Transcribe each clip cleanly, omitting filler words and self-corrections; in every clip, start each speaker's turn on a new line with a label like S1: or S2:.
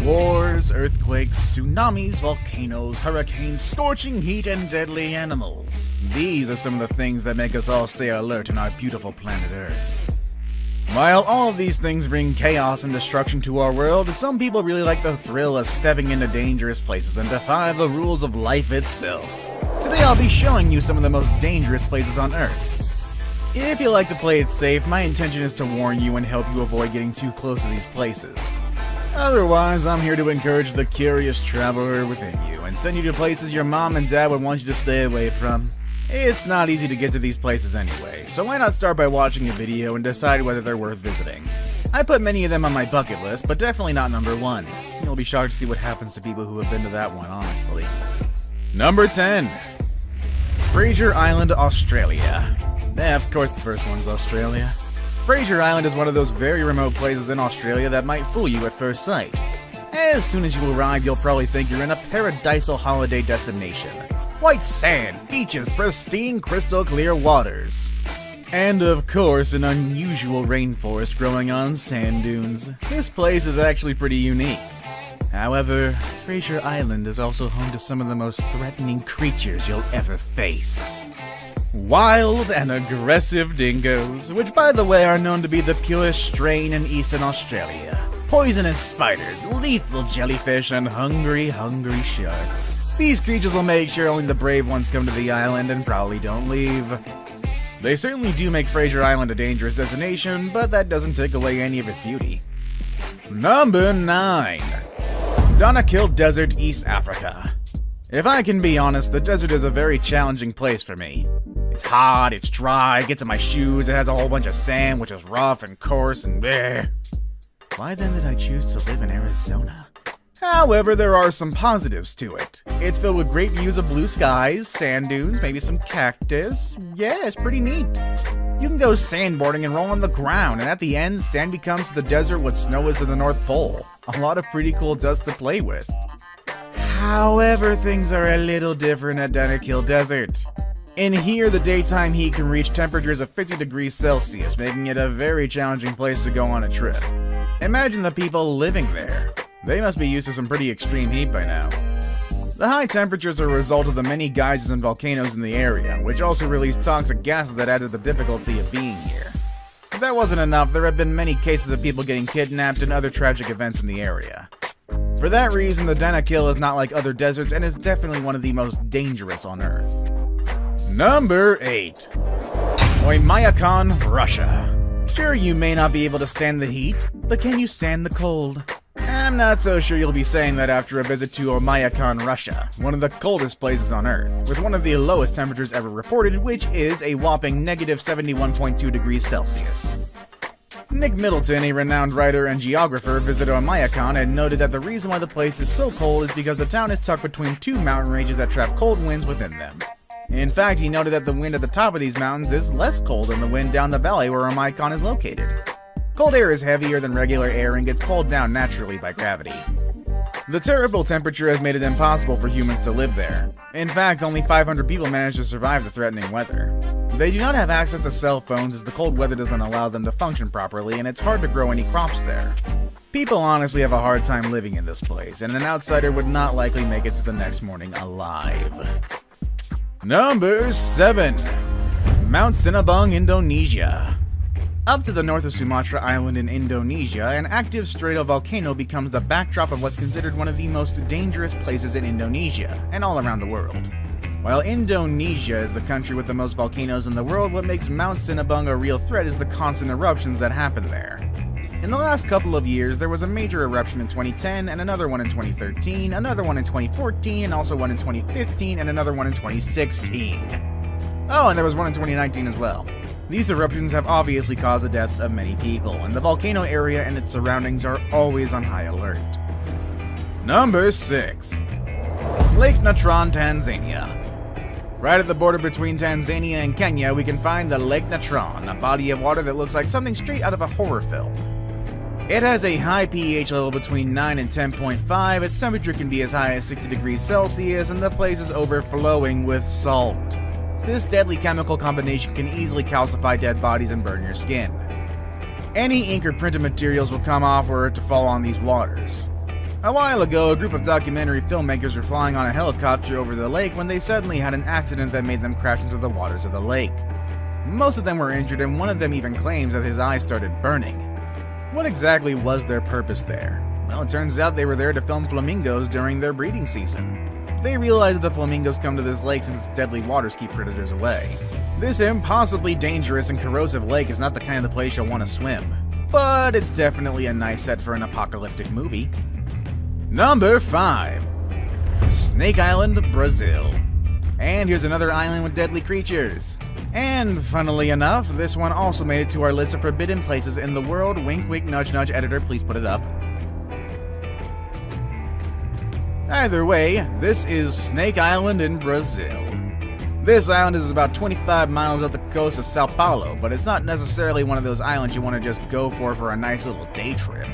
S1: Wars, earthquakes, tsunamis, volcanoes, hurricanes, scorching heat, and deadly animals. These are some of the things that make us all stay alert on our beautiful planet Earth. While all of these things bring chaos and destruction to our world, some people really like the thrill of stepping into dangerous places and defy the rules of life itself. Today I'll be showing you some of the most dangerous places on Earth. If you like to play it safe, my intention is to warn you and help you avoid getting too close to these places. Otherwise, I'm here to encourage the curious traveler within you and send you to places your mom and dad would want you to stay away from. It's not easy to get to these places anyway, so why not start by watching a video and decide whether they're worth visiting. I put many of them on my bucket list, but definitely not number 1. You'll be shocked to see what happens to people who have been to that one, honestly. Number 10. Fraser Island, Australia. Yeah, of course the first one's Australia. Fraser Island is one of those very remote places in Australia that might fool you at first sight. As soon as you arrive, you'll probably think you're in a paradisal holiday destination. White sand, beaches, pristine crystal clear waters. And of course, an unusual rainforest growing on sand dunes. This place is actually pretty unique. However, Fraser Island is also home to some of the most threatening creatures you'll ever face. Wild and aggressive dingoes, which by the way are known to be the purest strain in Eastern Australia. Poisonous spiders, lethal jellyfish, and hungry sharks. These creatures will make sure only the brave ones come to the island and probably don't leave. They certainly do make Fraser Island a dangerous destination, but that doesn't take away any of its beauty. Number 9. DANAKIL Desert, East Africa. If I can be honest, the desert is a very challenging place for me. It's hot, it's dry, it gets in my shoes, it has a whole bunch of sand which is rough and coarse and bleh. Why then did I choose to live in Arizona? However, there are some positives to it. It's filled with great views of blue skies, sand dunes, maybe some cactus. Yeah, it's pretty neat. You can go sandboarding and roll on the ground, and at the end, sand becomes to the desert what snow is to the North Pole. A lot of pretty cool dust to play with. However, things are a little different at DANAKIL Desert. In here, the daytime heat can reach temperatures of 50 degrees Celsius, making it a very challenging place to go on a trip. Imagine the people living there. They must be used to some pretty extreme heat by now. The high temperatures are a result of the many geysers and volcanoes in the area, which also release toxic gases that add to the difficulty of being here. If that wasn't enough, there have been many cases of people getting kidnapped and other tragic events in the area. For that reason, the DANAKIL is not like other deserts and is definitely one of the most dangerous on Earth. Number 8. OYMYAKON, Russia. Sure, you may not be able to stand the heat, but can you stand the cold? I'm not so sure you'll be saying that after a visit to OYMYAKON, Russia, one of the coldest places on Earth, with one of the lowest temperatures ever reported, which is a whopping negative 71.2 degrees Celsius. Nick Middleton, a renowned writer and geographer, visited OYMYAKON and noted that the reason why the place is so cold is because the town is tucked between 2 mountain ranges that trap cold winds within them. In fact, he noted that the wind at the top of these mountains is less cold than the wind down the valley where OYMYAKON is located. Cold air is heavier than regular air and gets pulled down naturally by gravity. The terrible temperature has made it impossible for humans to live there. In fact, only 500 people manage to survive the threatening weather. They do not have access to cell phones as the cold weather doesn't allow them to function properly, and it's hard to grow any crops there. People honestly have a hard time living in this place, and an outsider would not likely make it to the next morning alive. Number 7. Mount Sinabung, Indonesia. Up to the north of Sumatra Island in Indonesia, an active stratovolcano becomes the backdrop of what's considered one of the most dangerous places in Indonesia, and all around the world. While Indonesia is the country with the most volcanoes in the world, what makes Mount Sinabung a real threat is the constant eruptions that happen there. In the last couple of years, there was a major eruption in 2010, and another one in 2013, another one in 2014, and also one in 2015, and another one in 2016. Oh, and there was one in 2019 as well. These eruptions have obviously caused the deaths of many people, and the volcano area and its surroundings are always on high alert. Number 6. Lake Natron, Tanzania. Right at the border between Tanzania and Kenya, we can find the Lake Natron, a body of water that looks like something straight out of a horror film. It has a high pH level between 9 and 10.5, its temperature can be as high as 60 degrees Celsius, and the place is overflowing with salt. This deadly chemical combination can easily calcify dead bodies and burn your skin. Any ink or printed materials will come off were it to fall on these waters. A while ago, a group of documentary filmmakers were flying on a helicopter over the lake when they suddenly had an accident that made them crash into the waters of the lake. Most of them were injured, and one of them even claims that his eyes started burning. What exactly was their purpose there? Well, it turns out they were there to film flamingos during their breeding season. They realized that the flamingos come to this lake since its deadly waters keep predators away. This impossibly dangerous and corrosive lake is not the kind of place you'll want to swim, but it's definitely a nice set for an apocalyptic movie. Number 5. Snake Island, Brazil. And here's another island with deadly creatures. And funnily enough, this one also made it to our list of forbidden places in the world. Wink wink nudge nudge, editor, please put it up. Either way, this is Snake Island in Brazil. This island is about 25 miles off the coast of Sao Paulo, but it's not necessarily one of those islands you want to just go for a nice little day trip.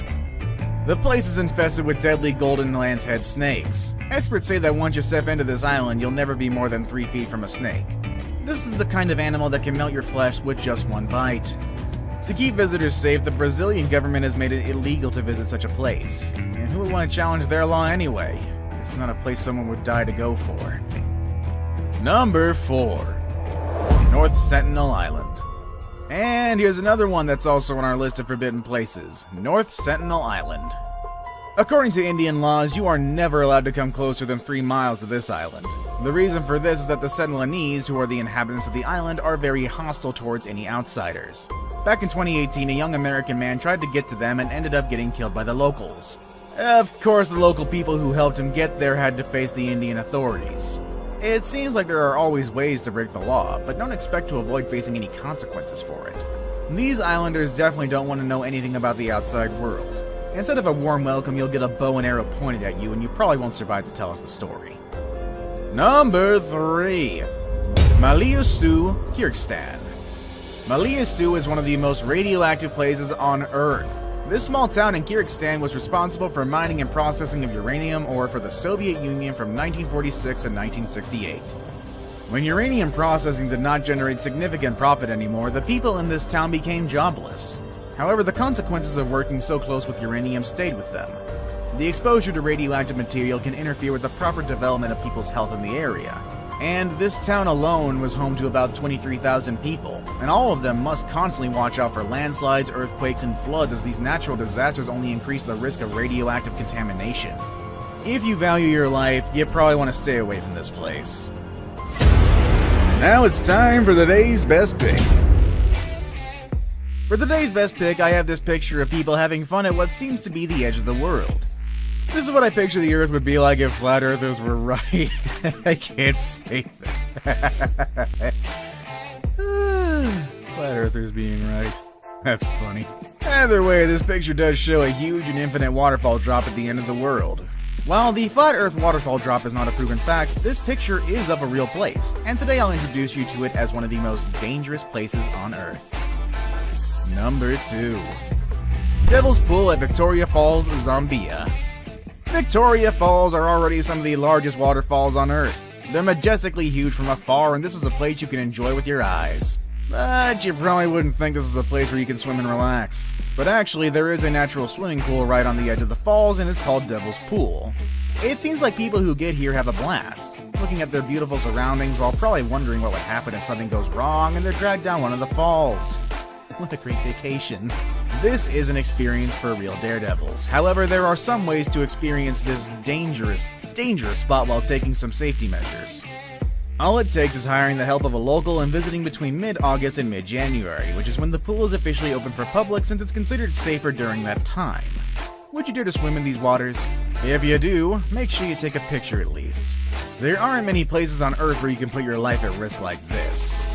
S1: The place is infested with deadly golden lancehead snakes. Experts say that once you step into this island, you'll never be more than 3 feet from a snake. This is the kind of animal that can melt your flesh with just one bite. To keep visitors safe, the Brazilian government has made it illegal to visit such a place. And who would want to challenge their law anyway? It's not a place someone would die to go for. Number 4. North Sentinel Island. And here's another one that's also on our list of forbidden places, North Sentinel Island. According to Indian laws, you are never allowed to come closer than 3 miles to this island. The reason for this is that the Sentinelese, who are the inhabitants of the island, are very hostile towards any outsiders. Back in 2018, a young American man tried to get to them and ended up getting killed by the locals. Of course, the local people who helped him get there had to face the Indian authorities. It seems like there are always ways to break the law, but don't expect to avoid facing any consequences for it. These islanders definitely don't want to know anything about the outside world. Instead of a warm welcome, you'll get a bow and arrow pointed at you, and you probably won't survive to tell us the story. Number 3. MAILU, Kyrgyzstan. MAILU is one of the most radioactive places on Earth. This small town in Kyrgyzstan was responsible for mining and processing of uranium ore for the Soviet Union from 1946 to 1968. When uranium processing did not generate significant profit anymore, the people in this town became jobless. However, the consequences of working so close with uranium stayed with them. The exposure to radioactive material can interfere with the proper development of people's health in the area. And this town alone was home to about 23,000 people, and all of them must constantly watch out for landslides, earthquakes, and floods, as these natural disasters only increase the risk of radioactive contamination. If you value your life, you probably want to stay away from this place. Now it's time for today's best pick. For today's best pick, I have this picture of people having fun at what seems to be the edge of the world. This is what I picture the Earth would be like if flat earthers were right. I can't say that. Flat earthers being right. That's funny. Either way, this picture does show a huge and infinite waterfall drop at the end of the world. While the flat earth waterfall drop is not a proven fact, this picture is of a real place, and today I'll introduce you to it as one of the most dangerous places on Earth. Number 2. Devil's Pool at Victoria Falls, Zambia. Victoria Falls are already some of the largest waterfalls on Earth. They're majestically huge from afar, and this is a place you can enjoy with your eyes. But you probably wouldn't think this is a place where you can swim and relax. But actually, there is a natural swimming pool right on the edge of the falls, and it's called Devil's Pool. It seems like people who get here have a blast, looking at their beautiful surroundings while probably wondering what would happen if something goes wrong and they're dragged down one of the falls. What a great vacation. This is an experience for real daredevils. However, there are some ways to experience this dangerous spot while taking some safety measures. All it takes is hiring the help of a local and visiting between mid-August and mid-January, which is when the pool is officially open for public since it's considered safer during that time. Would you dare to swim in these waters? If you do, make sure you take a picture at least. There aren't many places on Earth where you can put your life at risk like this.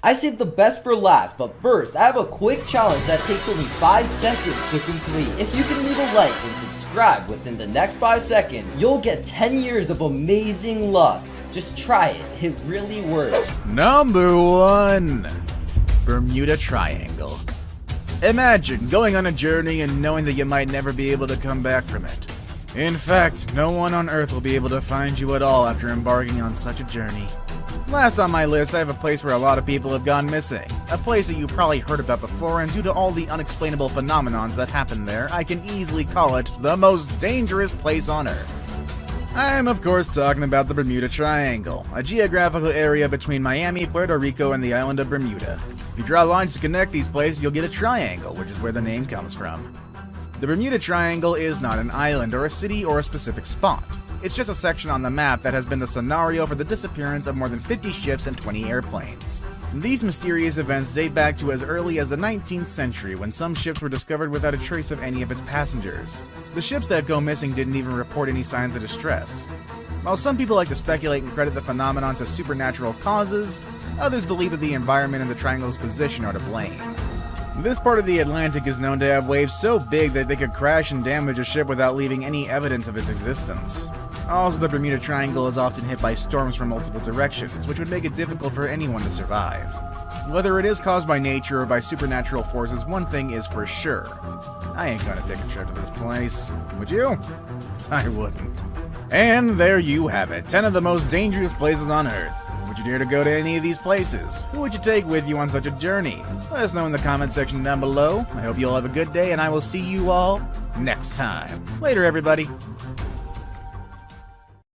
S2: I saved the best for last, but first, I have a quick challenge that takes only 5 seconds to complete. If you can leave a like and subscribe within the next 5 seconds, you'll get 10 years of amazing luck. Just try it, it really works.
S1: Number 1. Bermuda Triangle. Imagine going on a journey and knowing that you might never be able to come back from it. In fact, no one on Earth will be able to find you at all after embarking on such a journey. Last on my list, I have a place where a lot of people have gone missing. a place that you probably heard about before, and due to all the unexplainable phenomenons that happen there, I can easily call it the most dangerous place on Earth. I'm of course talking about the Bermuda Triangle, a geographical area between Miami, Puerto Rico, and the island of Bermuda. If you draw lines to connect these places, you'll get a triangle, which is where the name comes from. The Bermuda Triangle is not an island or a city or a specific spot. It's just a section on the map that has been the scenario for the disappearance of more than 50 ships and 20 airplanes. These mysterious events date back to as early as the 19th century, when some ships were discovered without a trace of any of its passengers. The ships that go missing didn't even report any signs of distress. While some people like to speculate and credit the phenomenon to supernatural causes, others believe that the environment and the triangle's position are to blame. This part of the Atlantic is known to have waves so big that they could crash and damage a ship without leaving any evidence of its existence. Also, the Bermuda Triangle is often hit by storms from multiple directions, which would make it difficult for anyone to survive. Whether it is caused by nature or by supernatural forces, one thing is for sure. I ain't gonna take a trip to this place. Would you? 'Cause I wouldn't. And there you have it, 10 of the most dangerous places on Earth. Would you dare to go to any of these places? Who would you take with you on such a journey? Let us know in the comment section down below. I hope you all have a good day, and I will see you all next time. Later, everybody.